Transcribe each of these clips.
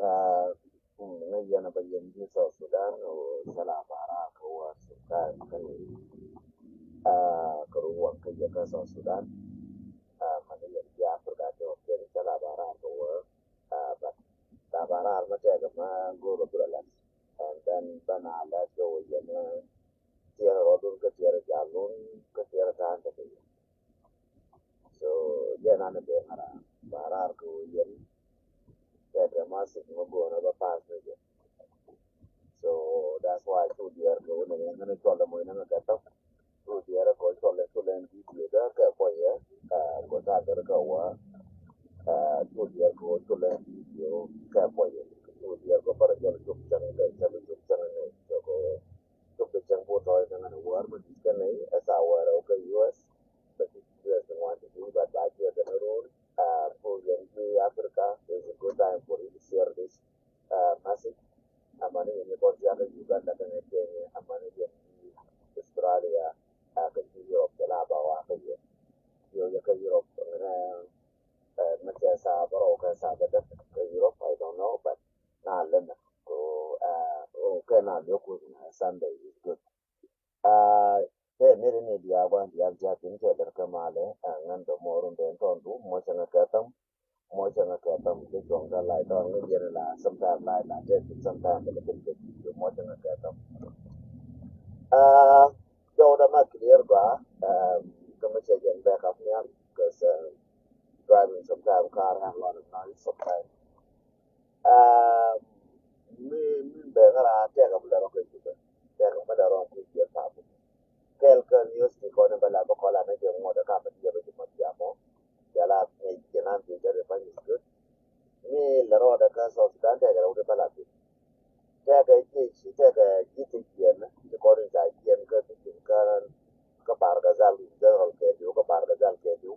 Ngayon na bayan sa Sudan o sa Labara ko sa kan karuwang kaya ka sa Sudan Manila ya Afrika to ke sa Labara ko but Labara ma ta ga ma go ro bulalas and then bana la to yana tiara rodun ka tiara jalun ka tiara ta ta so yana na be mara bara ko yan ya ga ma su mo go na ba pa so that's why two year go na ngana chola mo na ka two year ko chola to len di da ka ko ye ko ta ga ka wa two year ko to len di ka ko ye two year ko para chola to chang da chang to chang ne to chang po to na na war mo di ka ne as our okay US but the US don't want to do that back here the road for the Africa is a good time for you to share this message amani yenye kwanza ya Uganda kana Kenya amani yenye Australia ka Europe kala ba wa ka ya ka Europe na ta sa baro ka sa da ka Europe I don't know but na lena ko okay na loku Sunday is good te ne dia ba dia ja tin ke dar ka male ngan do morun den ton du mo changa ka tam mo changa ka tam ke jong ka lai don ne ye la sometime lai la te sometime the ke mo changa ka tam Uh, so the not clear ba commercial and back up here because driving sometimes car have a lot of noise sometimes. Me be ngara take up the rocket to take up the wrong with your pap. Kel kan news ni ko na bala ko la na je mo da ka pa je ba mo ya mo. Ya la e kenan ti je ba ni good. Ni la ro da ka so dan te ga ro de bala ti. Te ga ji chi te ga ji ti yen na ko rin ja yen ka ti ka Bargazal general ke diu ka Bargazal ke diu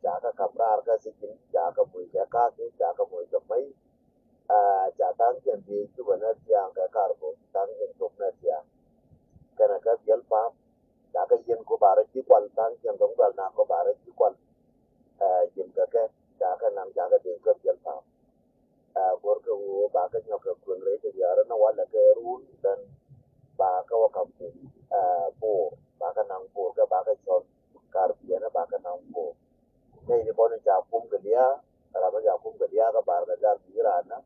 jaka kabrar ka sikin jaka mui ka ke jaka mui ka mai jaka ken di tu bana tiang ka karbo tang ken tok na tiang kana ka yel pa jaka yen ko bara ki kwal tang ken dong dal na ko bara ki kwal yen ka ke jaka nam jaka de ka yel pa gor ka wo ba ka nyok ka kun le te yara na wala ke run dan ba ka wa kam po ba ka nang po ka ba ka chon kar biana ba ka nang po nei ni bon ja kum ga dia ara ba ja kum ga dia ka bar ga ja bira na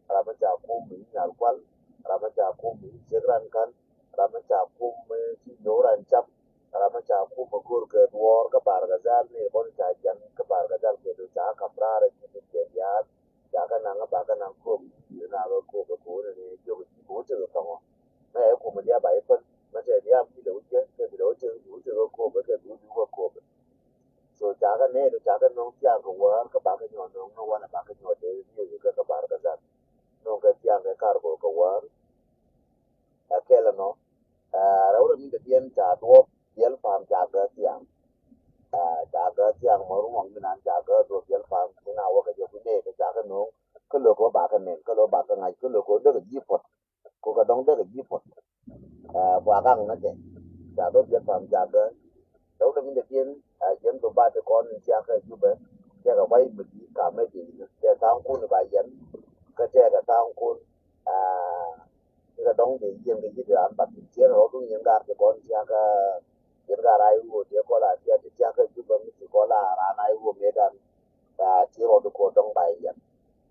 ara ba ja kum mi nyal kwal ara ba ja kum mi segran kan ara ba ja kum mi si doran chap ara ba ja kum ma gur ka wor ka bar ga ja ni bon ja jan ka bar ga ja ke do ja ka pra ra ki ni ke ya ja ka nang ba ka nang ko ni na ga ko ka ko ni jo ko jo ka mo na ya kuma dia ba ifan mace dia mi da wuce ka da wuce ko ba ka du ko so jaga ne da jaga no tiya ko wa ka ba ka no wa na ba ka de ni ka ba ka za no ka tiya ka kar ko wa a kela no ra ura mi da tiyan ta do yel fam jaga tiya jaga tiya mo ru mong nan jaga do yel fam na wa ka je ku ne ka jaga no ka lo ko ba ka ne ka lo ba ka ngai ka lo ko da ji pot ko ka dong da ji pot wa ka na ke ja do yel fam jaga đâu có những cái tiền dân tụ ba cho con cha cái chú bé cha cái vay mình cả mấy gì cha tao cũng là bài dân cái cha cái tao cũng à cái đông thì dân cái gì đó bắt chia rồi cũng những cái con cha cái những cái này của cha có là cha cái chú bé mình có là này của người ta chia rồi được có đông bài dân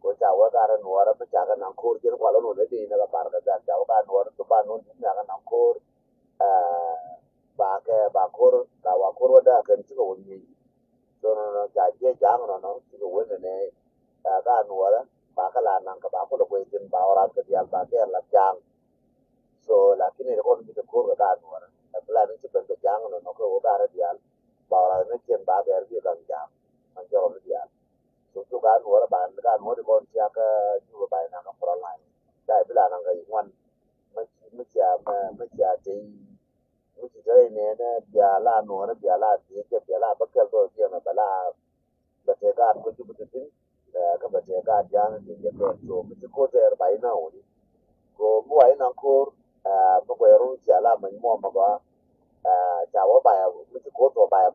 có cháu cái ra nuôi nó cha cái nàng khôn chứ qua nó nuôi đấy nó cái bà cái cháu cái nuôi tụ ba nuôi nhà cái nàng khôn à ba kor ka wa kor wada kan ci ko woni so no ja je jang no ci ko woni ne ka no wala ba ka la nan ka ba ko ko tin ba ora ka dial ba ke la jang so la ki ne ko ni ko ka no wala la ni ci ben ka jang no ko ba ra dial ba ora ne chen ba be ri ka jang an jo ri dial so to ka no wala ba ka no ko ci ka ju ba na ka pro line dai bila nan ga wan ma ci which is ne na biala no na biala ti ke biala bakal to ke na bala ba te ga ko ju butin ka ba te ga ja na ti ke to mu ko te bai na o ni ko mu ai na ko ba ko ru ja la man mo ma ba ja wa ba mu ko to ba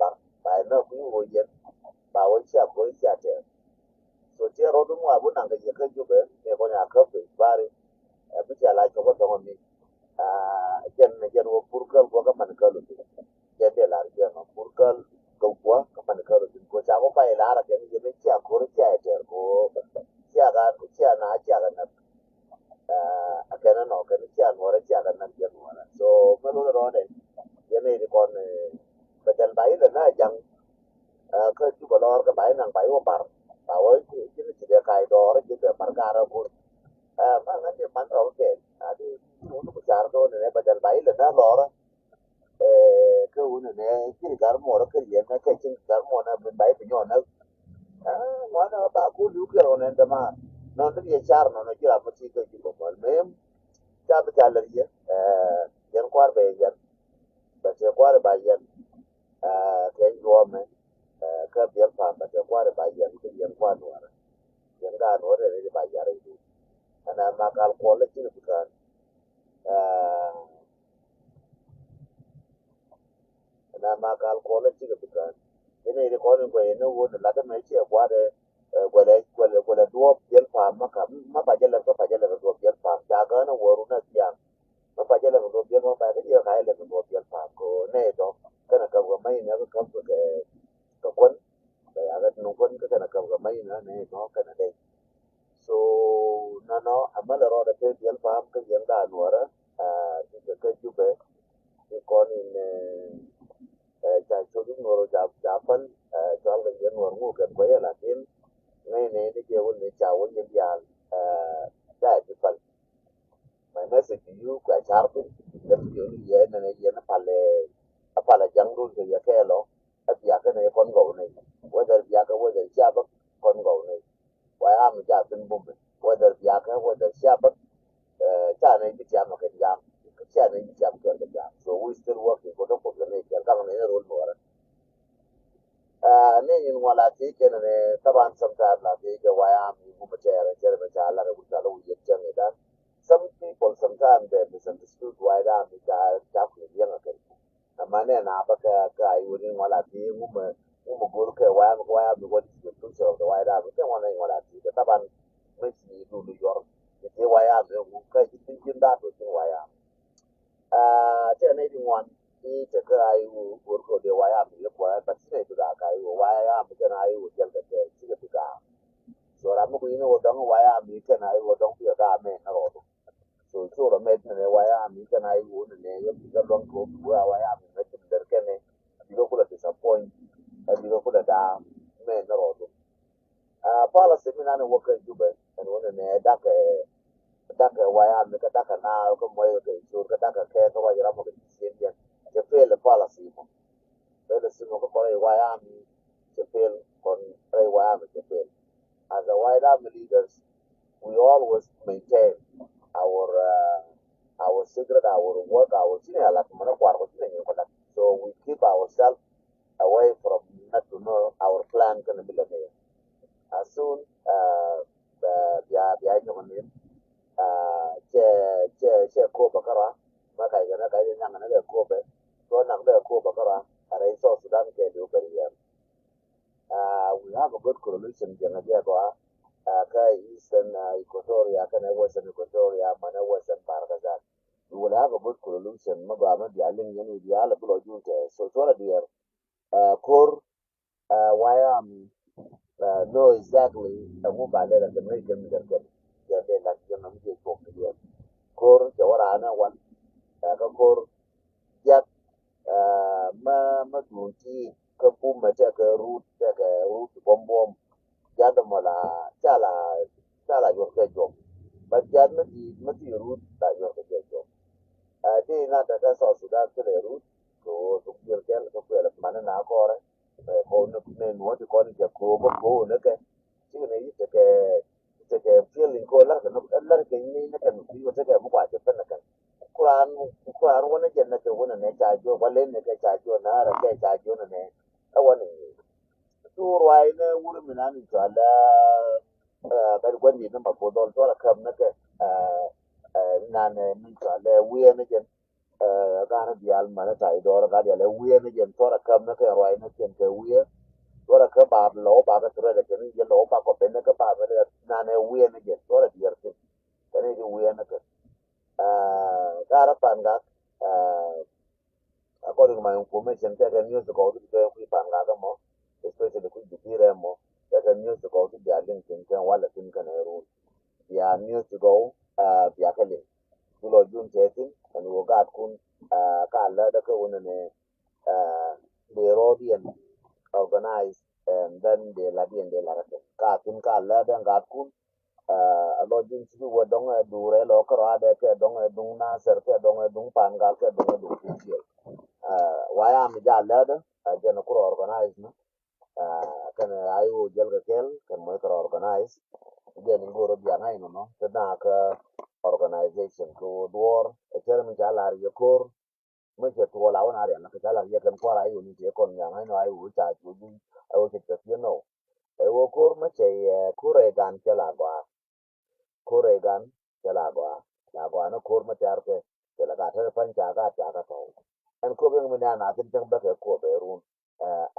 na ku wo ye ba wo cha ko cha te so che ro du mo abu nang ke ke ju be e ko nya ko pe bari bi ya la ko to ni jen wo purkal ko ka man ka lu jen de la jen no purkal ko ka man ka lu ko cha ko pa ila ra ke ni be cha ko ri cha te ko cha na cha ga na akena no ke ni cha no ra cha ga na jen no so me lo ro de jen ni kon bedan bai da na jang ka ju ko lor ka bai nang bai wo par ba wo chi ni de kai do ra chi de par ga ra ko ma na de man ro ke adi no no char do ne bedan bai da na lor ke un ne chi gar mo ra ke ye na ke chi gar mo na ben bai pe no na mo na ba ku lu ke ro ne da ma no de ye char no na chi ra mo chi ke chi ko me cha ba cha le ye yen kwar be yen ba che kwar ba yen ke yo me ka biel pa ba che kwar ba yen ke yen kwar no ra yen ga no re ba ya re du ana ma kal ko le chi ku ka ana ma kal ko le chi ku ka ene ri ko ko ene wo la da me che kwar gwada duwop biel pa ma ba jala ko pa jala do biel pa ja ga na woru na tiang ma ba jala do biel pa da yo ka ile do biel pa ko ne do kana ka go mai na ka ko ke ko kon da ya ga no kon ka kana ka go mai na ne no kana de so na no amala ro da ke biel pa ka yen da nuara ti ka ju be ti kon in ja cho du no ja ja pan cho ga yen no ngu ka ko ya la tin ngay này nó kêu mình chào với dân già cái gì phần mà nó sẽ chịu quả cháo thì em chịu như vậy này nó phải là dân luôn thì giờ cái lo cái giờ cái này con gấu này bây giờ giờ cái bây giờ xa bắc con gấu này ngoài am giờ tin bùng này bây giờ xa bắc cha này bị chạm mà cái jam cái cha này bị chạm cái jam so we still working for the population cái này nó role more ne in wala ti kenan ne taban sometimes la ti ga waya mi mu ba tere ba ta la ga ta lo yi jan ne dan some people sometimes they misunderstood why da mi ta ku yin ga kai amma ne na ba ka ai wurin wala ti mu gor kai waya mi wani ti tun so da waya da ba kan wannan wala ti da taban mai ti du yor ti waya mi mu kai ti tin da to tin waya ce ne din wan ni ce ka ai wo ko de waya mi le ko ba ti ne da ka ai wo waya mi kana ai wo jel da ke ti ga ka so ra mo ko ni wo dong waya mi kana ai wo dong ti da me na ro so ro me ne waya mi kana ai wo ne yo ti ga long ko waya mi ne ti der ke ne ti go ko la disappoint ti go ko da me na ro pala se mi na ne wo ka ju be ne wo ne daka waya mi ka daka na ko moyo ke sur ka daka ke ko wajira mo ke sien ke fel policy mo le si mo ko waya mi ke fel kon waya mi ke fel as a wide army leaders we always maintain our our secret our work our senior la mo na kwar ko senior ko so we keep ourselves away from not to know our plan can be like as soon ya nyo che ko bakara ma kai ga na kai nan na da ko be to nan da ko bakara are so sudan ke do bari ya we have a good correlation jana dia ko kai eastern equatoria kana western equatoria mana western bargazal we will have a good correlation ma ba ma dia lin yani dia la bulo junte so to la dia kor why know exactly who ba le da mai kan da ke ya de la ke na mi ko ke kor jawara na wan ka kor ya ma dunti ka pu ma ta ka root bom bom ya da mala chala yo ke jo ba ya ma ti root ta yo ke jo di na ta ka so su da ke root to yer ke ko ko la mana na ko re ko ne no ti ko ni ko ne ke ti ne yi te ke feeling ko la la ke ni ne ke ni ko te ke mu kwa te na kan kuran kuran wani janna ke wani ne ta jo wale ne ke ta jo na ra ke ta jo ne a wani tu ruwai ne wuri mina ni to ala ka gwani na ma ko don to la kam na ke na ne ni to ala wiye ne jen ga na dial ma na ta do ga dial wiye ne jen to la kam na ke ruwai ne jen ke wiye to la ka ba lo ba ka tre de ke ni je lo ba ko pe ne ka ba information te kan news ko ti te ku pan ga mo especially ku di dire mo te kan news ko ti ya link tin kan wala tin kan ero ya news go ya kale kulo jun te tin kan wo ga kun ka la da ko ne the Rhodian organized and then the Ladian de la ka tin ka la da ga kun a lo jin ci wo dong du re lo ko ade ke dong dung na ser ke dong dung pan ga ke dong dung ci wa ya mi ja la da je no ko organize na kan ayu jel ga kel kan mo ko organize je ni ngoro dia ngai no te na ka organization ko dor e ker mi ja la ri ko me che to la na ri na ka la ye kan ko la yu ni je kon ya ngai no ayu cha ju ju ayu che te no e wo ko me che ko re gan che la gwa Koregan ke lagwa na kor matar ke laga ta fan ta to en ko ben mun na tin tan ba ke ko be run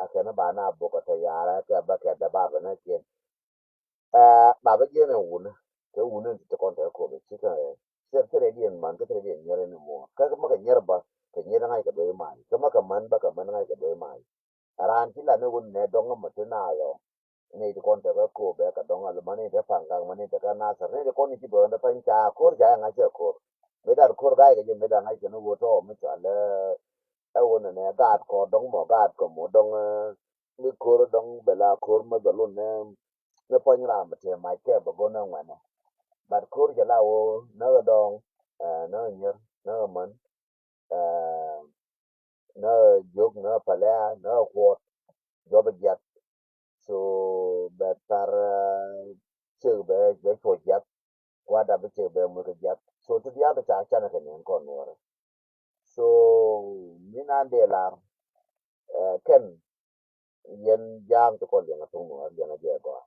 a ke na ba na bo ko ta yara ke ba ke da ba na ke ba ba je na wun ke wun ti ko ta ko be ti ka ser tere dien man ke tere dien nyere ni mo ka ma ka nyer ba ke nyere ngai ka be mai ka ma ka man ba ka man ngai ka be mai ran ti la ne wun ne dong ma te na yo ni ti kon te ko be ka dong al mani te pang mani te ka na sa ne ko ni ti bo na pan cha ko ja nga che ko be dar ko ga ga je me da ngai che no wo to me cha le e wo ne ga ko dong mo ga ko mo dong ni ko dong be la ko ma da lo ne pan ra ma te mai ke ba go na wa ne ba ko ja la wo na dong na nyer na man na jog na pala na ko do ba so better be for jet what a bit be mu jet so to the other cha na ken ko no so mina de la ken yen jam to ko na to no ya na je ko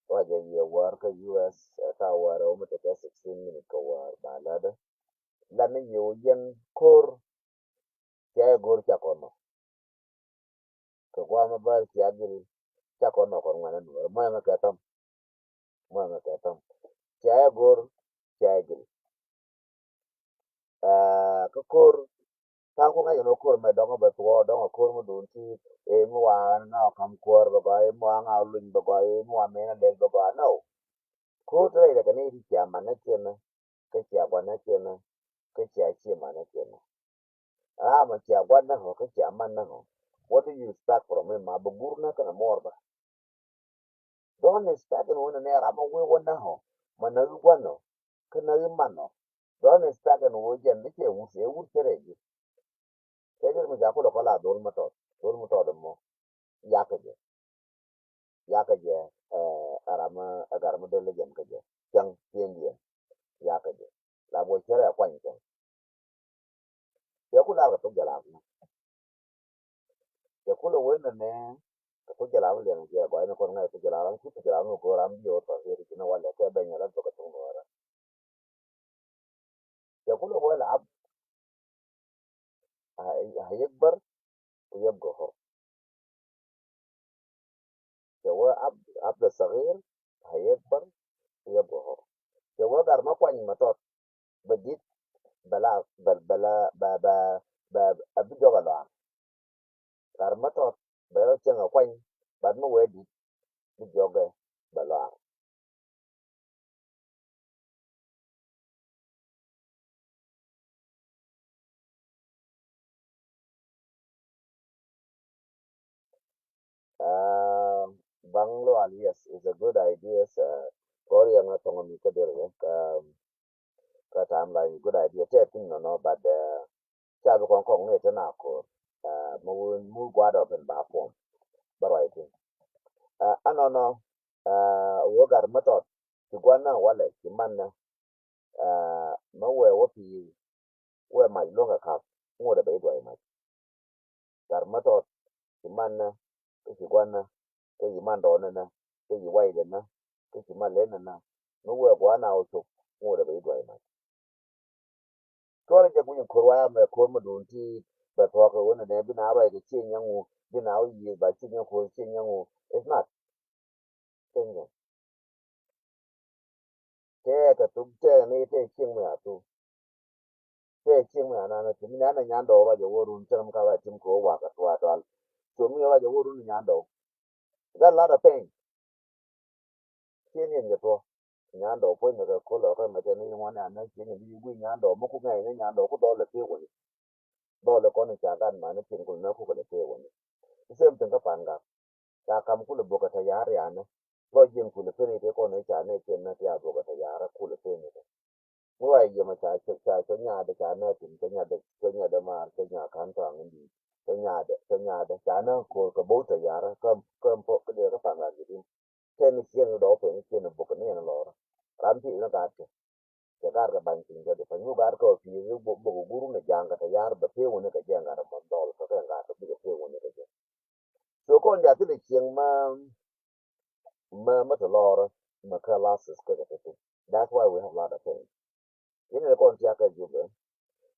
wa je ye war ka US ta war o mu te 16 minute ko war ba la da la ne yo yen kor ya gor cha ko no ko wa ma ba ya gil cha ko no ko ngana no mo ma ka tam ya gor ya gil ka kor ta ko ga no kor me dongo be to dongo kor mu dun ti mu wa na kam kor ba ba mu nga lun ba ba mu wa me na de ba ba no ko tre da ne ri ya ma na ke na ke ya ba na ke na ke ya chi ma na ke na ma ya ba na ho ke ya ma na ho what do you expect from me ma bu gur na kana mor ba don't expect no na ne ra ma we wa na ho ma na ru wa no ke na ri ma no don't expect no wo je ne ke wu se wu tere ji ke je mu ja ko ko la dol ma to mo yakaje yakaje arama agarma dele jam kaje yang tiendien yakaje la bo chere kwa nje ya kula ga to jala na ya kula wena ne to jala le na je ba ne ko ngai to jala ran ku to jala no ko ram yo to he ri na wala ke ben yala to ka to no ara ya kula wala ab هيكبر ويبقى حر سواء عبد الصغير هيكبر ويبقى حر سواء قال ما كواني مطار بديت bala abi joga lo kar matot bero chenga kwany bad mo wedi bi joge balo banglo alias is a good idea kori yang tongo mi ka dere ka tam la good idea te tin no but cha bi kon kon ne te na ko mu gwa do ben ba form baro ite ano no wo gar matot ti gwa na wala ti man na no we wo pi we ma lo ka ka mo da bai do ma gar matot ti man na ti gwa na ke yi man do na ke yi wai da na ke yi man le na no we gwa na o to mo da bai do ma to re je kun ko wa ma ko mo do ti ba to ko wona ne bi na ba ke chin yang u bi na o yi ba chin yang ko chin yang u it's not thing ke ka tu te ne te chin ma tu ke ching na na tumi na nyando ba jo worun cham ka ba tim ko wa ka twa dal so mi ba jo worun nyando that lot of pain chini nge to nyando po ne ko lo ka ma te ni wa na na chini bi wi nyando mo ku ngai ne nyando ku do le te wo do le ko ne cha gan ma ne tin ku na ku ko le te wo ni sem ten ka pan ga cha kam ku le bo ka ta yar ya ne lo jin ku le pe ne te ko ne cha ne chen na ya bo ka ta yar ku le pe ne ngoài giờ mà chạy nhà để chạy nó tìm cái nhà để mà cái nhà khán toàn cái gì cái nhà để chạy nó của bố trời nhà đó cơm cơm phụ cái điều nó phản là gì đi trên cái chiên đó phải cái chiên nó buộc cái này nó lò làm gì nó gạt cái gạt cái bánh chính cái để phải nhú gạt cái thì cái bộ guru này giang cái nhà để phê cái giang cái mà đòn cái gạt cái phê cái giang số con nhà thì chiên mà mất lò đó mà cái last cái that's why we have a lot of things ini ne kon tiaka juba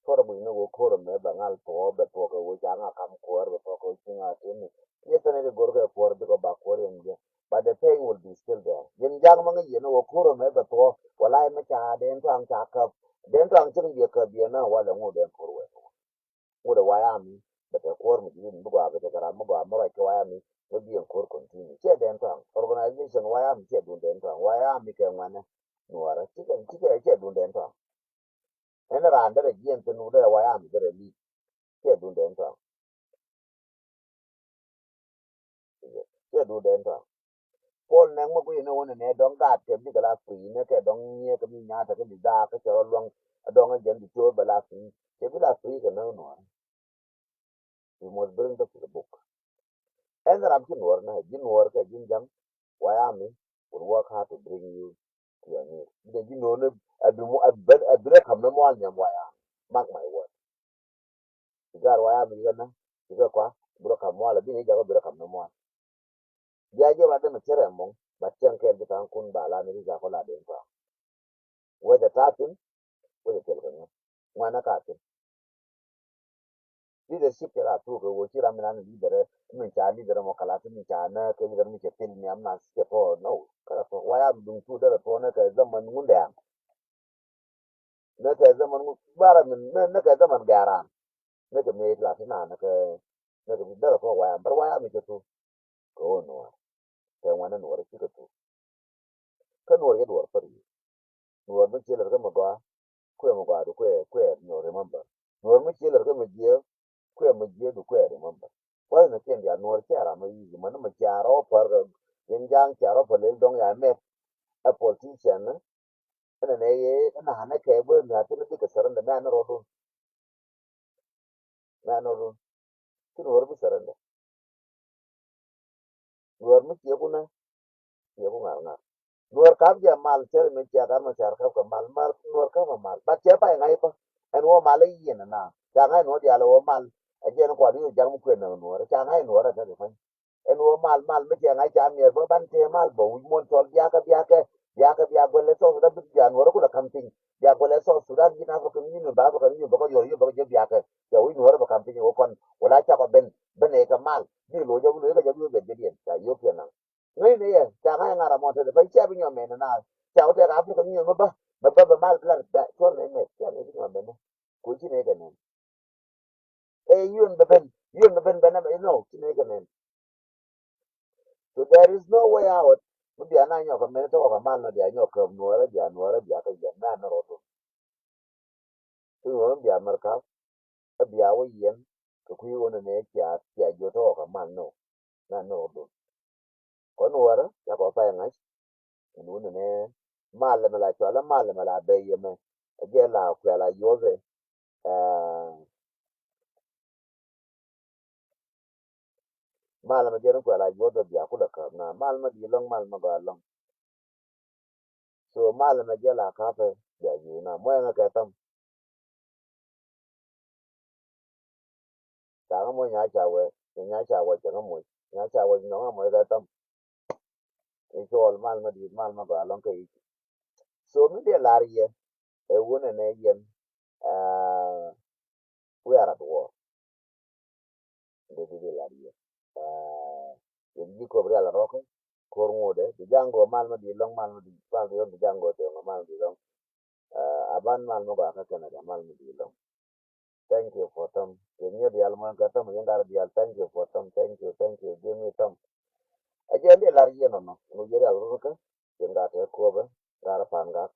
koro bu no koro me bangal to be to ko janga kam ko be to ko tinga tini yetane de gorga por be ko ba ko nge but the pain will be still there yin jang ma ngi no koro me be to wala me cha den tang cha ka den tang chung ye ka bi na wala ngo den ko we ngo de waya mi be te ko mi yin bu ga be te kara mu ga mo ra ko waya mi wo bi en ko continue che den tang organization waya mi che dun den tang waya mi ke ngane nuara che dun den tang ene rande re gien te nude wa ya mi re li ke du den ta ke du den ta pol nang mo ku ne wona ne dong ga te bi la free ne ke dong nie ke mi nya ta ke bi da ke cho long dong gen di to ba la free ke bi la free ke no no you must bring the book ene ram ki nor na jin wor ke jin jam wa ya mi will work hard to bring you to your need de jin no ne abi mo abi kam me mo anyam wa ya mark my word igar wa ya mi na iga kwa bro kam mo la bi ni jago bro kam me mo jaje ba da chere mo ba chen ke bi kan kun ba la ni ja ko la den ta we da tatin we da tel kan wana ka tin leadership ya tu ko wo chira mina ni leader min cha leader mo kala tin cha na ke leader mi ke tin ni amna ke to no kala to waya dun tu da to na ka zaman mun da na ka zaman bara min na ka zaman garan na ka me la tin na ka na ka da to waya bar waya mi ke to ko no ke wana no ra ki ka to kan wo ye do fa no ba che la ka mo kwe mugwado kwe no remember nor mi chelo ke mi je du kwe remember wala na ken ya nor chara ma yi man ma charo par yen jang charo pa le dong ya me a politician na ne ye na hana ke bo na tin bi ka saran da na ro tin nor bi saran da nor mi che kuna ye ku ngar nuor kap ja mal cer me cia kar ma car kap ka mal nuor ka ma mal ba cia pa ngai pa en wo mal yi na ja ngai no dia lo wo mal a je no kwa ri ja mu kwen na nuor ja ngai nuor ta de fa en wo mal me cia ngai ja mi bo ban te mal bo wi mon tol bia go le so da bi ja nuor ku da camping bia go le so su da gi na ko ni no ba ko ni ba ko yo ba je bia ka ya wi nuor ba camping wo kon wala cha ko ben e ka mal ni lo ja lu ka ja lu be de dia ya yo ke na ngai ne ya cha ngai ngara mo te ba cha bi nyo me na chào thế nào cũng như mà mal bla da cho ne cha ne bi nyo me na ku chi ne ga ne e yun ben ben na no chi ne ga ne so there is no way out mu dia na nyo ko me to ko mal na dia nyo ko no ra dia ka ya na ro to tu wo dia mar ka dia wo yen ko ku wo ne cha jo to ko mal no na no do ko no ra ya ko fa ngai nu ne mal me la cho la mal me la be ye me je la ku la yo ze mal ma jeren ko la yo do dia ku la ka na mal ma di long mal ma ba long so mal ma je la ka pe ya yu na mo nga ka tam ta mo nya cha we nya cha we cha mo nya cha we no mo ka tam e so mal ma di mal ma ba long ka so mi de la ye e wona ne yen we are at war de la ye yen ji ko bre la ro ko kor ngode di jango mal ma di long mal ma di mal di jango de mal di long aban mal ma ba ka kana da mal ma di long Thank you for them. Can you deal man got them? You got deal. Thank you for them. Thank you. Give me some. Again, the large no. No, you got look. You got a cover. Got a pangak.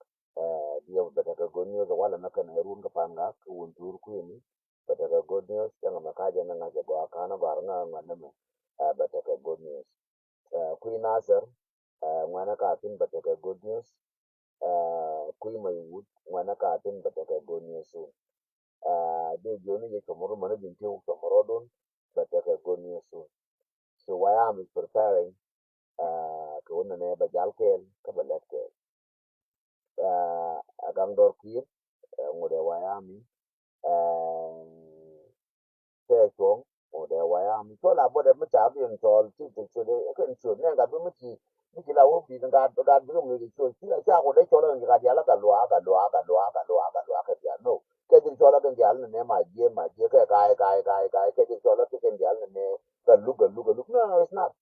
Dia better good news. While I'm not going to room the pangak. Won't do queen. Better good news. Yang makaja na ngaja go akana barna maname. Better good news. Queen answer. Mwana katin better good news. Queen my wood. Mwana katin better good news soon. De joni ye tomorrow mana binti tomorrow don but good news soon. So why I'm preparing ko wona ne ba jal kel ka ba let kel agang dor kir ngode why am te chong ngode why am so la bo de ma cha bi en tol ti ti so de ko en so ne ga bi mu ti ni ki la wo bi ga bi mu ni so ti la cha ko de so la ga ya la ka ya no ke din so la ga ya ne ma je ke din so la ke ya ne no it's not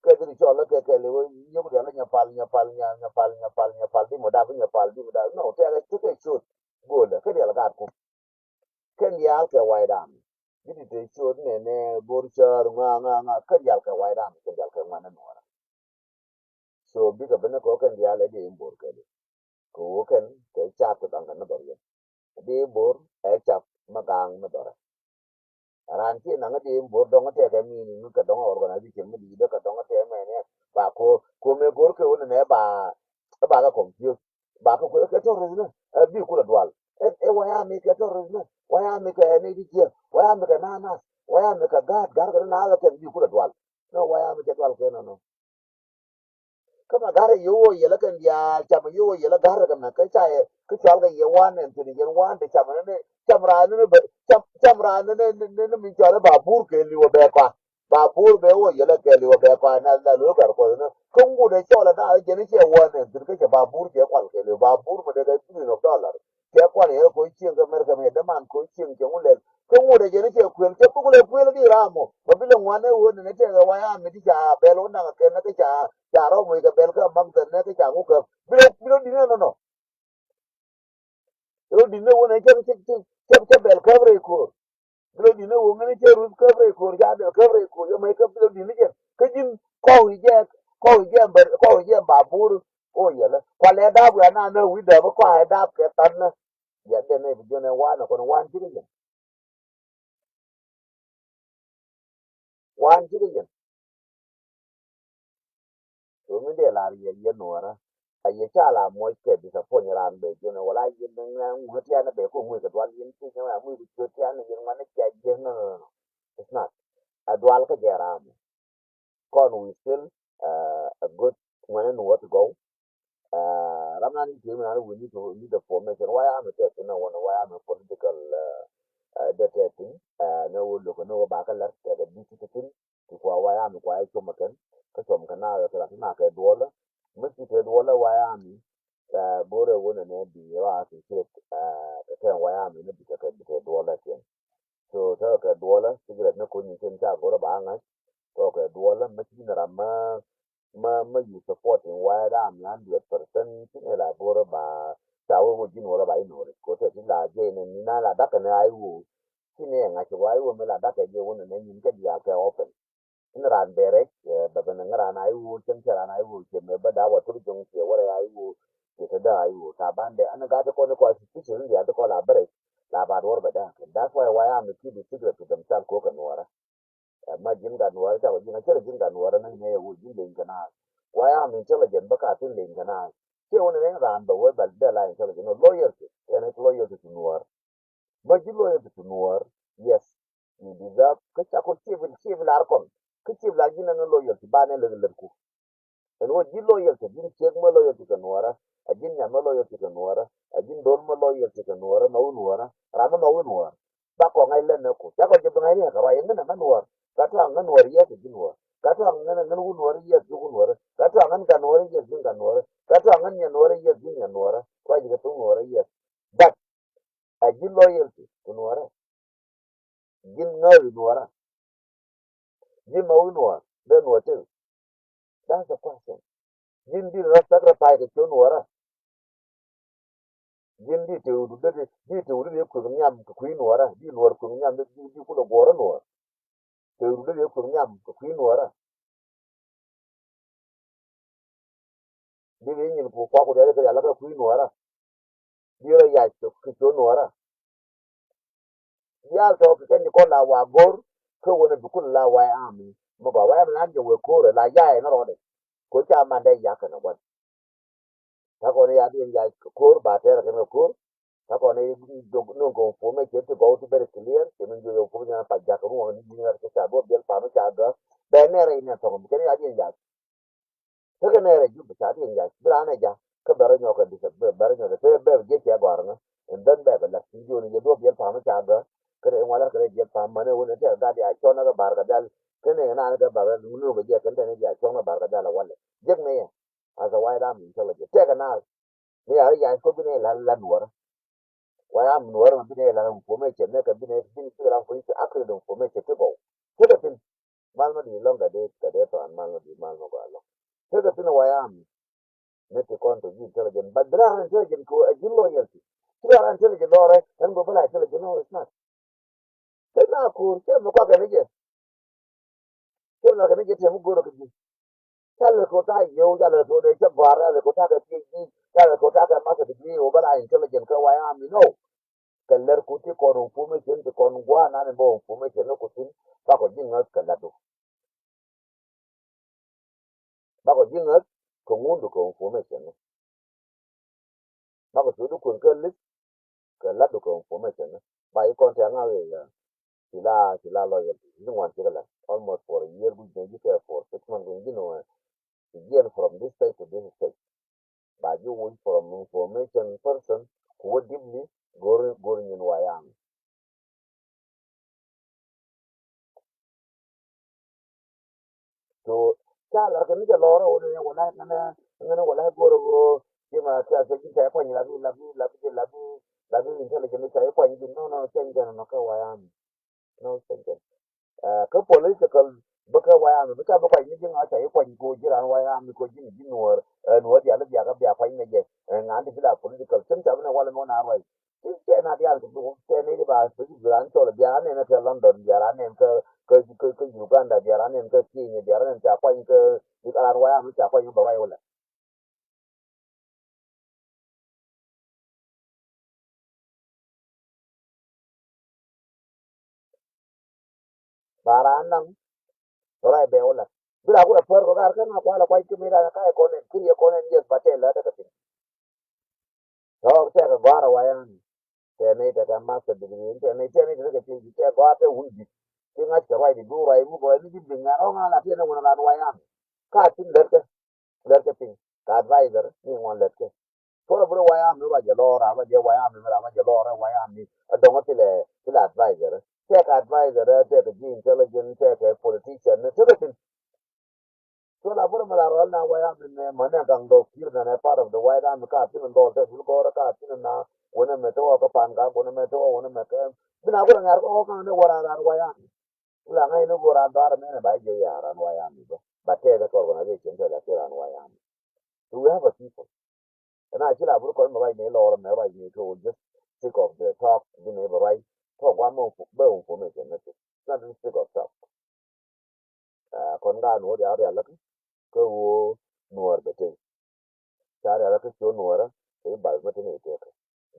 ke din so la ke le wo yo ko ya la nya pal di mo da nya pal di mo da no te ga ti ke so go le ke ya la ga ku ken ya ke wai dam di te so ne bor cha ken ya ke wai dam ken ya ke ma na no so bi ga bene ko ken ya le di bor ke ko ken ke cha to dang na bor ye di bor e cha ma gang na bor ran ti na di bor dong te ke mi ni ka dong organization mi di ka dong te me ne ba ko me bor ke wona ne ba ga confuse ba ko ke to re ne bi ku la dwal wa ya mi ke to re ne wa ya mi ke ne di je wa ya mi ke na wa ya mi ke gar ga na la ke bi ku la dwal no wa ya mi ke dwal ke no kama gara yowo yela kan ya chama yowo yela gara kan na kai chae ku chal ga yewan en tin yen wan de chama ne chamra ne chamra ne min chala babur ke liwo be kwa babur be wo yela ke liwo be kwa na la lo gar ko ne kungu de chola da je ne che wan en tin ke babur ke kwal ke liwo babur me de ga $3 ke kwal ye ko chien ga mer ga me de man ko chien ke ngule kungu de je ne che kwel ke bugule kwel di ramo babile wane wo ne te ga waya mi di cha belo na ke na ke cha charo muy ka bel ka mam ten ne ka changu ka bilo dine no bilo dine wo ne che bel ka bre ko bilo dine wo ne che rut ka bre ko ja bel ka bre ko yo mai ka bilo dine ke ka jin ko je ba bur o yele kwa le da bu na no wi da ko ha da ke tan na ya de ne bi ne wa na ko wan ji ge wan ji ge to mi de la ye no ra a ye cha la mo ke bi sa po ni ran be je ne wala ye ne ngu ti na be ko mu ka dwal yin ti ne mu bi ti na yin ma ne cha je no it's not a dual ka jera kon we still a good when and what to go ramnan ti mi we need the formation why am it no one why am a political detecting no look no ba ka la the beauty thing ko why am ko ai to makan ka to makan na ka na ka dola mu ti ke dola why am bore wona ne bi wa ti ke ka kan why am ne bi ka dola ke so ta ka dola sigret na ko ni ken ta go ba nga to ka dola ma ti na ma you supporting why am 100% ne la bore ba ta wo jin wala ba ino ko te ti la je ne ni na la da ka na ai wo ti ne nga ti wa wo me la da ka je wona ne ni ka dia ka open in ran bere ba ba na ran ai wo chen cha ran ai wo ke me ba da wa tu jung ke wala ai wo ke ta da ai wo ta ban de an ga ta ko ne ko ti ti ya ta ko la bere la ba dor ba da that's why am keep the secret to themselves ko ka nuara amma jin ga nuara ta wajin ta jin ga nuara nan ne wo jin le kana why am intelligent ba ka tin le kana ke wani ne ran ba wai ba da la intelligent no loyalty and it's loyalty to nuara ba ji loyalty to nuara yes you deserve ka ta ko civil arkon ka civil la jin na loyalty ba ne le ku en wo ji loyalty jin chek ma loyalty ka nuara a jin nya ma loyalty ka nuara a jin don ma loyalty ka nuara ma nuara ra ma nuara ba ko ngai len ko ya ko je ngai ne ka wa yen na nuara ka ta ngan nuara ya ji nuara ka ta ngan nuara ya ji nuara ka ta ngan ka nuara ya ji ka nuara ka ta ngan nya nuara ya ji nya nuara ko ji ka tu nuara ya but a jin loyalty ka nuara jin ngai nuara jin ma nuara de nuara that's the question jin di rasta ka pa ka nuara jin di te udu di te udu ku nyam ku nuora di nuor ku nyam di ku do goro nuor te udu ku nyam ku nuora di ni ku kwa ku de ke ala ku nuora di ra ya ku nuora ya to ke ni ko la wa gor ko wona bu ku la wa ami mo ba wa na je we ko la ya na ro de ko cha man de ya ka na wa ta ko ne ya di ya ko ba te ra ke ko ta ko ne no go fo me che to go to very clear che men yo fo na pa ja ko mo ni ni ra ke cha bo bel pa no cha ga be ne re ne to ko ke ya di ya ta ke ne re ju cha di ya bra ne ja ka ba ra nyo ka di ba ra nyo ke be je che gwa na en dan be ba la ti jo ni do bel pa no cha ga kare wala kare je pa mane wona te ga dia chona ga bar ga dal kene na ga ba ga nu ga je kan te ne ja chona bar ga dal wala je ne ya asa wai da min tele je te ga na ne ya ya ko bi ne la nuor wa ya nuor ma bi ne la ko me che ne ka bi ne bin ti ran ko ti akre don ko me che te go te ga tin mal ma di long ga de to an mal ma di mal ma ga lo te ga tin wa ya ne te kon to ji tele je ba dra ran tele je ko a jillo yerti ti ran tele je lore en go bala tele je no isna te na ko te mo kwa ga ne je ke na ga ne je te mo go ro ki kala ko ta yo kala ko de che bara le ko ta ga ti ji kala ko ta ga ma ta ji o bala intelligent ka wa ya mi no kaller ku ti ko ru fu me chen ti kon gwa na ne bo fu me chen ko tin ba ko jin ngat kala do ba ko jin ngat ko ngundu ko fu me chen ba ko tu du kun ka lit kala do ko fu me chen ba i kon ta nga we ya sila lo ya ni wan ti kala almost for a year we dey for 6 months you know again from this state to this state by you want from information person who deeply going in wayang so chala kan ja loro o ne wala kana ngana wala goro go kima ta se ki ta kwani labi intelligent ta kwani no no senga no ka wayang no senga ka political baka wayang baka baka ni jinga ta kwani ko jiran wayang ko jini jinwar no dia la dia ka dia kwani ne je ngandi bila political sim ta na wala mo na wai ke na dia ko ke ne ba su jiran to dia ne na ta london dia ne ke Uganda dia ne ke Kenya dia ne ta kwani ke di kalan wayang ta kwani ba wai wala baran nang ora be wala bila ko per ko gar kan ko ala kwai ke mira ka ko ne ki ko ne je patela ta ka to ta ga bara wayang tene daga master degree tene daga PhD te go ate wundi ti nga te wai di du rai mu go ni di binga o nga la tene wona la wai am ka tin lerte pin ka advisor ni won lerte ko bro wai am no ba je lora ba je wai am no ba je lora wai am ni do ngo tile advisor te ka advisor te ka ji intelligent te ka politician ne te so la bolo mala rol na waya min ne mane gang do kir na ne part of the wide am ka tin do te dul go ka tin na wona me to ka pan ga wona me to wona me ka bina go ngar ko ka ne wara ran waya la ngai no go ran dar me ne ba je ya ran waya mi do ba te da ko na je chen te la te ran waya mi so we have a people and I kila buru ko me ba ne lo me ba ne to just sick of the talk be ne ba right talk one more be information ne not just sick of talk kon ga no ya ya la ko wo nuor bete sare ala ke cho nuora e bal mate ne te ka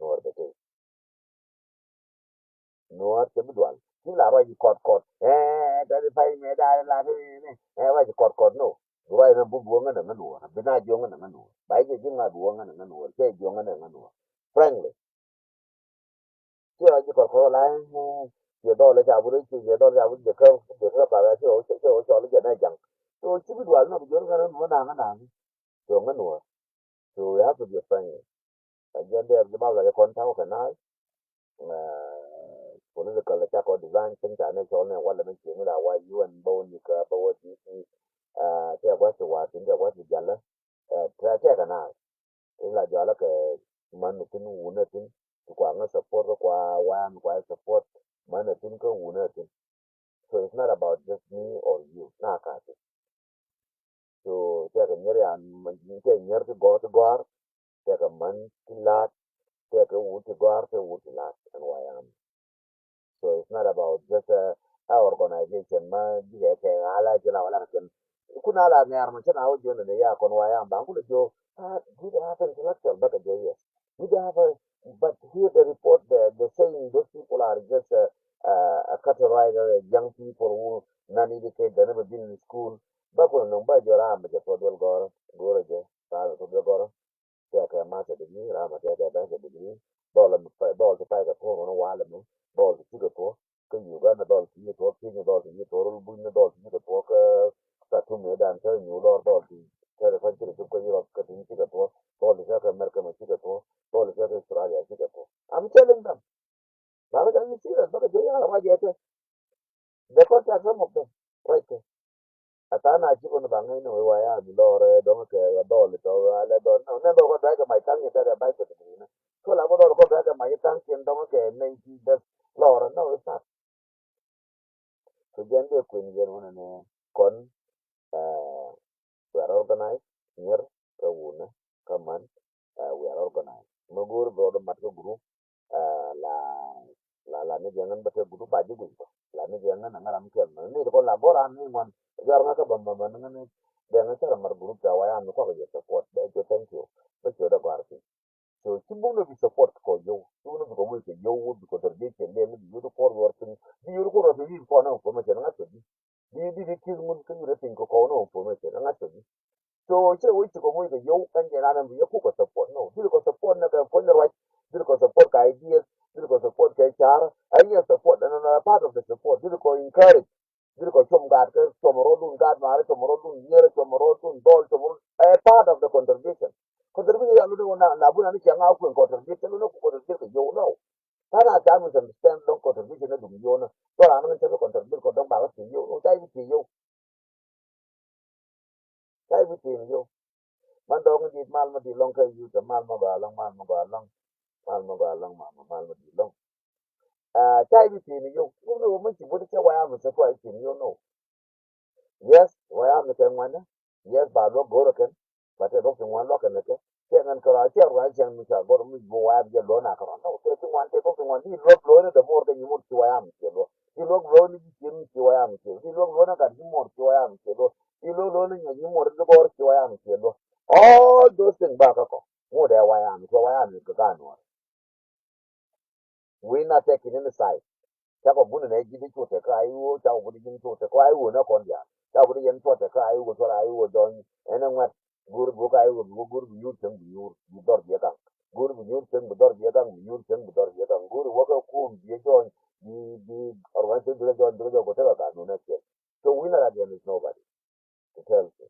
nuor bete nuor te budwal ni la ba ji kot da di pai me da la ne ba ji kot no ruai na bu buonga na nuor bina jonga na nuor ba ji jinga buonga na nuor ke jonga na nuor frankly ke ji kot la ye do le ja bu ri ye do ja bu de ka ba ga cho le na jang so chi budwal no bu jonga na nuor na jonga nuor so we have to be friendly again there the ba la kon ta ko na political cha ko design chen cha ne cho ne wala men chi la wa UN bo ni ka bo wa ti te wa se wa tin de wa ti jala tra te kana la jala ke man tin wu ne tin kwa nga support kwa wa kwa support man tin ko wu ne tin so it's not about just me or you na ka ti so te ka nyere an man ni te nyer to go te ka man ti la take a wood to guard a wood last and why am. So it's not about just our organization, man. I like you know, kuna la nyar man chana ojo ne ya kon wa ya ba ngulu jo did have intellectual but a yes did have a but here the report the saying those people are just a categorize young people who non educated they never been in school ba ko no ba jo ra ma jo do go je ta to do go ya ka ma ta degree ra ma ta ba ta degree dol pa dol ta pa ka to no wa le no dol ti ko to ko yu ga na dol ti to ti ni dol ti to ru bu ni dol ti ko to ka ta tu me dan ta ni lo dol ti ka fa ti ko yu ka ti ti ko to dol ta ka mer ka ma ti ko to dol ta ka australia ti ko to I'm telling them ba ka ni ti ba ka je ya ma je te de ko ta some of them right there atana chi ko ba ngai no wa ya mi lore do ke do le to ale do no ne do ko da ka mai kan ni da ba ko ni na ko la bo do ko da ka mai kan ken do ke nei ti de lore no sa to gen de ko ni gen wona ne kon we are organized near ka wona ka man we are organized mo gur do do mat ko group la la ni jangan ba ke group ba ji gu la ni jangan na ngaram ke ni ko la bo ran ni man jar nga ka bam bam ni dengan cara mergrup Jawa yang ko ga support da jo thank you ba jo da barki so kimbo no bi support ko yo kimbo no ko mo ke yo wo ko ter de ke le ni yo ko wor tin di yo ko ro bi ko na ko ma ke na to di ki mun kan yo tin ko no ko ma ke na to so che wo ko mo ke yo kan je na na yo ko support no di ko support na ka ko na right di ko support ka ideas di ko support ka char ai ya support na part of the support di ko encourage dil ko chom gad ke chomorodun gad mare chomorodun yere chomorodun dol chomorod a part of the contribution ya lu na bu na ni changa ku contribution no ku contribution yo no kana ta mu understand don contribution na dum yo no to ra no te contribution ko don ba ga ti yo no tai bi ti yo man do ngi mal ma di long ka yu te mal ma ba long mal ma ba long mal ma ba long mal ma di long tai bi ti yo ku no mo ti bu te wa ya mo se ko ai ti yo no yes wa ya mo te ngwana yes ba lo go ro ken ba te do ngwan lo ken ke che ngan ko ra che wa chen mi cha go mi bo wa je lo na ko no te ngwan te do ngwan di lo ne de mo de ni mo ti wa ya mi che lo di lo ni ji mi ti wa ya mi che di lo na ka di mo ti wa ya mi che lo di lo ni ni mo de go ti wa ya mi che lo all those things ba ka ko mo de wa ya mi ko wa ya mi ko ka no we not taking any side cha ko bunu ne ji di chu te ka ai wo cha ko di ji chu te ko ai wo na ko dia cha ko di yen chu te ka ai wo so ai wo don ene ngwa gur bu ka ai wo gur bu yu chen bu yu bu dor dia ka gur bu yu chen bu dor dia ka bu yu chen bu dor dia ka gur wo ka ku bi jo di orwan se dure jo ko te ka no na che so we not against nobody to tell you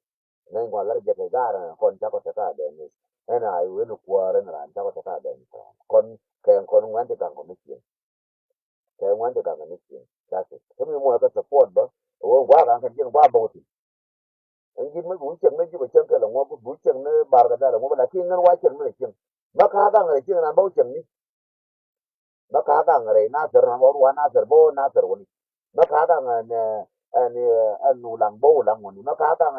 nên còn lại cái ra là con cháu có thể cả để mình thế này với nó qua đến là cháu có thể cả để con con ngoan thì càng còn nói cái ngoan thì càng còn nói that's it thế mình mua cái support đó ủa quá càng cái chuyện quá bầu thì anh chỉ mới buổi chân nó chỉ phải chân cái là ngoan buổi chân nó bảo cái đó là ngoan là khi nó quá chân mới chân nó khá càng người chân là bao chân đi nó khá càng người na ser nó bảo na ser bo na ser wani nó khá càng anh ulang bo ulang wani nó khá càng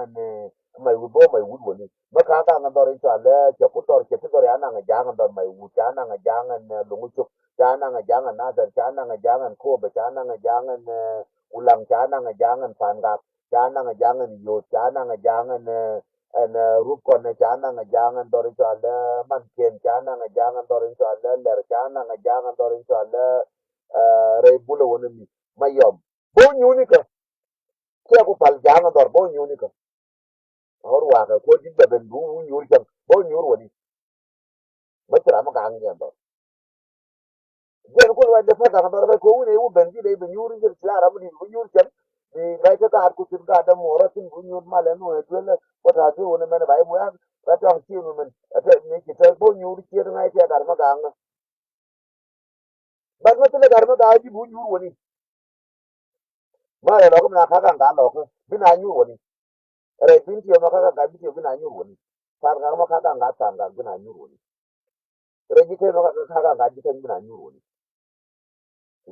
mai bo mai wud wani nó khá càng đòi cho là cho cút đòi cho đòi anh ngang giang đòi mai wud cha ngang giang lungu chuk cha ngang giang na ser cha ngang giang ko ba cha ngang giang ulang cha ngang giang pan gak cha ngang giang yo cha ngang giang and rup kon chana nga jangan dorin to ala man ken chana nga jangan dorin to ala ler chana nga jangan dorin to ala re bulo woni mi mayom bo nyuni ka ke ko pal jangan dor bo nyuni ka hor wa ka ko jibbe ben du nyuri kan bo nyur woni batra ma ka ngi dor jen ko wa de fa ka dor ko woni u ben di de ben nyuri ngir clara mu di bu nyur kan di bai ka ka ku tin ka da mo ra tin bu nyur ma le no e dole ko ta ju woni men bai mo ya ka ta ci no men ata me ki ta bo nyuri ci da ngai ta dar ma ka ngi ba ma tele dar ma ka ji bu nyur woni ma le lo ko na ka ka lo ko bi na nyur woni re bin ti ma ka bi ti bi na nyur woni par ga ma ka ta ga bi na nyur woni re ji ke ma ka ji bi na nyur woni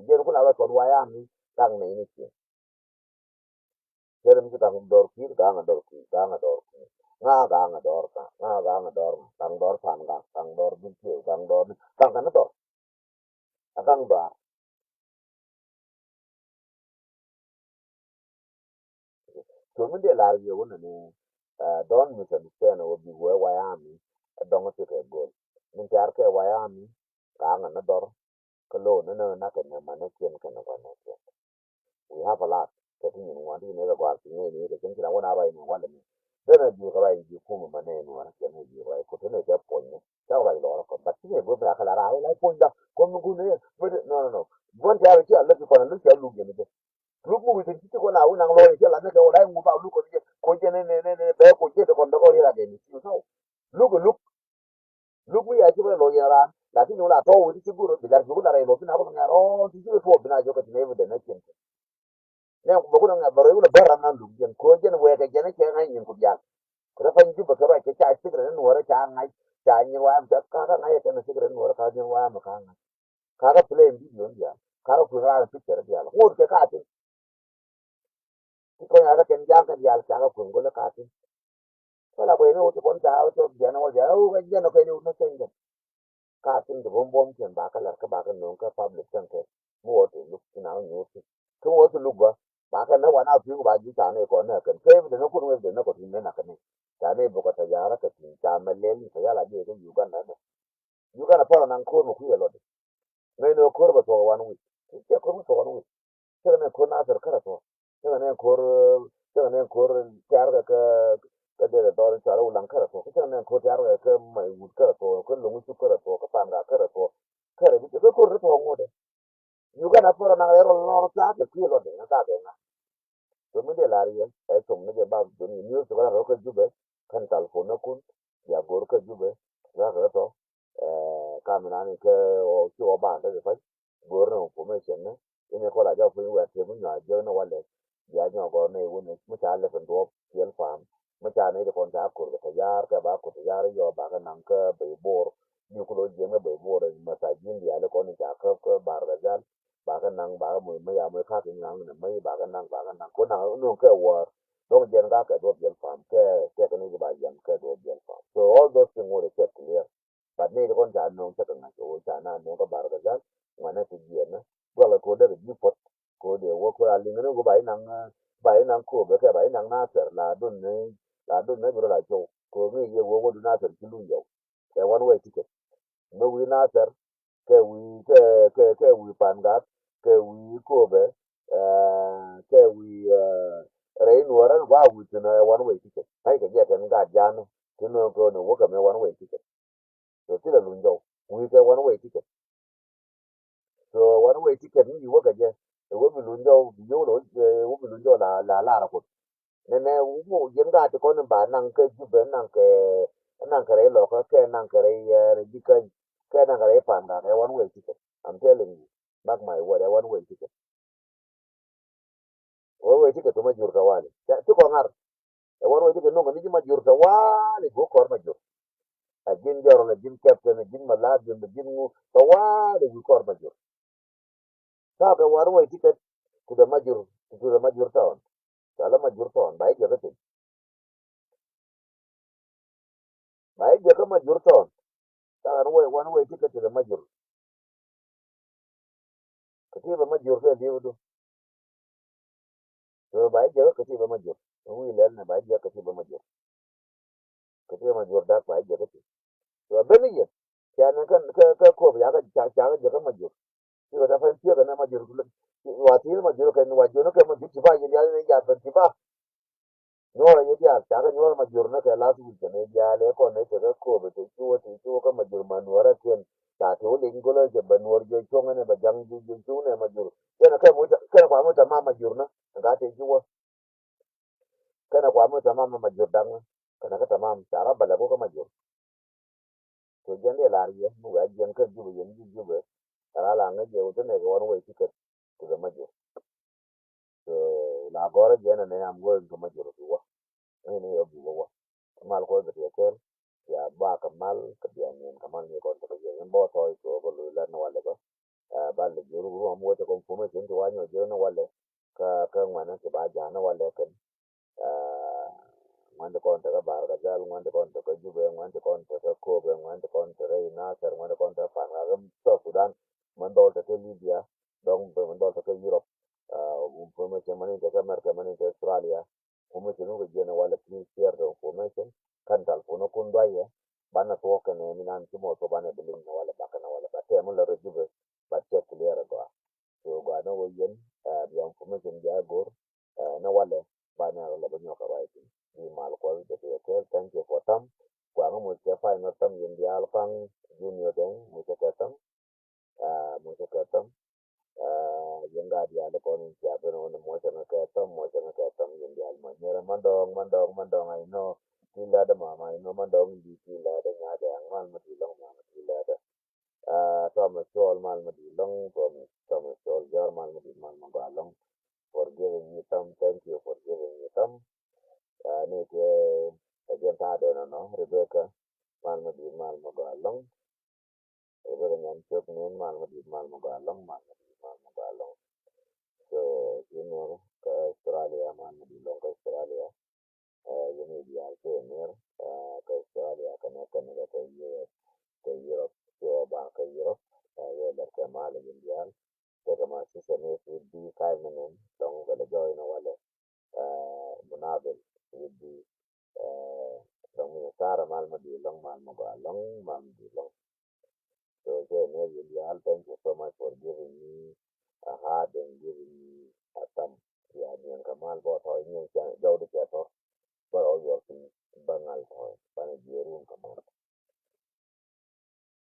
je ko na wa ko wa ya mi kang ne ni Jerem kita dor kir ga dor kir ga dor nga ga dor ka nga ga dor kang dor san ga kang dor bin ti kang dor kan kan to akan ba to mun de la ye wona ne don misunderstand wo bi wo wayami dongo te ke gol min tar ke wayami ka nga na dor ko lo na na ka na mane kien ka na wana we have a lot ka tin ni wani ne ga gwa tin ne da kin kira wona bai ne wala ne dana bi ka bai ji ku mu mane ne wala ke ne bi bai ko to ne ga pon ne ta bai lo ko ba ti ne bo ba ka la ra la pon da ko mu ku ne no no no bon ta ti alla ko na lu ya lu ge ne lu mu ti ti ko na u nang lo ye la ne ko dai mu ba lu ko je ne be ko je de ko ndo ko ya de ni ti so lu lu mu ya ji ba lo ya ran la ti no la to wu ti ku ro bi la ju la re lo ti na ko na ro ti ju ko bi na jo ko ti ne de na chen ne ko ko na baro yu la bara na lu gen ko je ne we ga je ne ke na yin ku ya ko fa ju ba ka ba ke cha ti re no ra cha ngai cha ni wa am cha ka ka na ye ke na ti re no ra ka ni wa ma ka ka ka play video ya ka ko ra ti ke ya ko ke ka ti ko ya ga ken ja ka ya cha ka ko la ka ti ko la ko no ti kon cha o to ya no ya o ga je no ke ni no chen ka tin de bom bom chen ba ka la ka ba ka no ka public chen ke mo to lu ti na no ti ko wo to lu ba ba ka na wa na ti ba ji ta ne ko na kan ke de no ku no de no ko ti ne na ka ne ta ne bo ka ta ya ra ka ti ta ma le ni ka ya la je ko yu ga na no yu ga na pa na ko no ku ya lo de me no ko ba to wa no ti ke ko to wa no ti ne ko na tar ka to ti ne ko ta ra ka de do ran cha ru lang ka to ti ne ko ta ra ka mai wu ka to ko lu su ka to ka pa ga ka to ka re bi ko ru to ngo de yu ga na pa na ro no ta ke ki lo de na ta de na to mi de la ri e to mi de ba do ni ni so ga ro ka ju be kan tal fo na kun ya gor ka ju be ga ga to ka mi na ni ke o ki o ba de fa gor no ko me chen ne ine ko la ja fu wa te mu nya je no wa le ya nyo go ne wu ne mu cha le fen do yen fam mu cha ne de kon ta kur ga yar ka ba ku yar yo ba ga nan ka be bor ni ko lo je ne be bor ma sa jin ya le ko ni ja ka bar ga jan ba ga nan ba mu me ya me ka ti nan ne me ba ga nan ko na no ke wa dong jen ga ka do yen fam ke ka ni ba yen ka do yen fam so all those things were kept clear but ne ko ja no ka na ko ja na no ka bar ga jan ma ne ti je ne well ko de ji pot ko de wo ko ali ngene go bai nang ko be ke bai nang na ser la dun ne bro la jo ko mi ye wo du na ser ki lu yo e one way ticket no wi na ser ke wi pan ga ke wi ko be ke wi re nu ra wa wi tu na one way ticket ai ke je ke ga ja no tu no ko no wo ka me one way ticket so ti la lu yo wi ke one way ticket so one way ticket ni wo ka je wo bi lu yo bi yo lo wo bi lu yo la ko nene wo yen ga to ko ba nan ke ju be nan ke re lo ko ke nan ke re re ji ke nan ke re pan ga re one way ticket I'm telling you mark my word one way ticket one way ticket to ma jur ka wale ti ko ngar one way ticket no ma ni ma jur ka wale go ko ma jur a jin jaro la jin captain jin malad jin mu ka wale go ko ma jur ta ga one way ticket to the major to the major town sala major town bai ga te bai ga major town ta one way ticket to the major katiba major ke liudu to bai je katiba major wi lel ne bai je katiba major da bai je kati to beni ye kana kan ka ko ya ga cha ga je major ti da fa ti ga na major wa ti major kan wa jo no ka major ti ba ye ya ne ya ban ti ba no ye ya cha ga no major na ka la su ne ya le ko ne te ko be ti ka major man wara ken ta to le ngolo je ban wor je cho ne ba jang ju ne major kana kai mu kana kwa mu ta ma major na ga te ji kana kwa mu tamam majur dang kana ka tamam cara bala ko majur to jende la riya mu ga jen ka jubu yen jubu kala la nga je wuto ne ga wani wai tiket to ga majur to la gora jena ne am go ga majur wa ne yo bu wa mal ko ga te kel ya ba kamal ka biya ne kamal ne ko to ga yen bo to ko ko lu la no wala ba ba le juru ru am wo to ko fu me jen to wa nyo je no wala ka ngwana ke ba ja no wala ka ngwande kon ka bar ga jal ngwande kon ka jube ngwande kon ka kobe ngwande kon ka rei na Nasser man kon ta fan ga so Sudan man dol ta Libya donc man dol ta Europe information man ta America man ta Australia information ko jena wala please share the information kan tal fono kun doye bana to kan ni nan ti mo to bana bilin na wala bakana wala ba te mun la rejibe ba te clear go so ga na wo yen bi information ja gor na wala bana la ba nyoka ba ni mal ko de te thank you for tam kwa mo te fa no tam yen dia alfang junior den mo te tam mo te tam yang ga dia le kon sia pero no mo te na ka tam yen dia al ma nyera mandong ai no tila da mama ai no mandong di tila da nya da ang mal ma tilong ma tila da Thomas Sol mal ma tilong Thomas Sol jar mal ma galong for giving me some thank you for giving me some ne ke again ta de no Rebecca mal ma galong Rebecca nyan chok nen mal ma galong mal ma galong so junior ka Australia mal ma tilong ka Australia yini dia ke ner ka Australia ka ne ka ne ka Europe so ba ka Europe ya da ka mal indian daga masu sane su bi kai menen don ga da joy na wale munabil su bi don mu tara mal madi long mal mo ga long mal madi long so ne Indian thank you so much for giving me a heart and giving